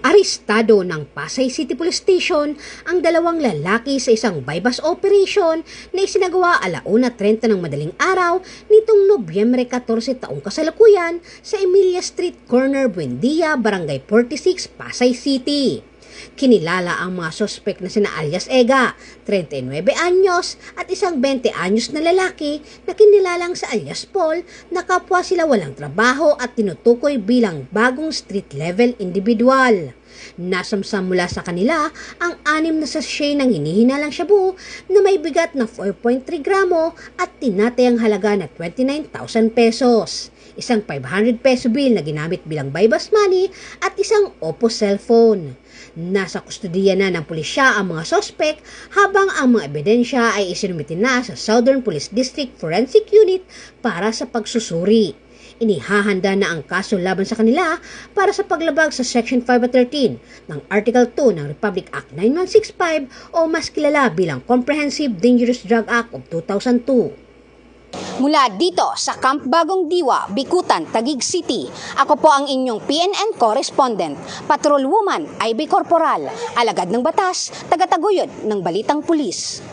Arestado ng Pasay City Police Station ang dalawang lalaki sa isang bypass operation na isinagawa 1:30 ng madaling araw nitong Nobyembre 14 taong kasalukuyan sa Emilia Street Corner, Buendia, Barangay 46, Pasay City. Kinilala ang mga sospek na sina alias Ega, 39 anyos, at isang 20 anyos na lalaki na kinilalang sa alias Paul na kapwa sila walang trabaho at tinutukoy bilang bagong street-level individual. Nasamsam mula sa kanila ang 6 na sachet ng hinihinalang shabu na may bigat na 4.3 gramo at tinatayang halaga na 29,000 pesos. Isang 500 peso bill na ginamit bilang bypass money at isang Oppo cellphone. Nasa kustudiya na ng pulisya ang mga sospek habang ang mga ebidensya ay isinumiti na sa Southern Police District Forensic Unit para sa pagsusuri. Inihahanda na ang kaso laban sa kanila para sa paglabag sa Section 513 ng Article 2 ng Republic Act 9165 o mas kilala bilang Comprehensive Dangerous Drug Act of 2002. Mula dito sa Camp Bagong Diwa, Bikutan, Taguig City, ako po ang inyong PNN correspondent, Patrolwoman Ivy Corporal, alagad ng batas, tagataguyod ng Balitang Pulis.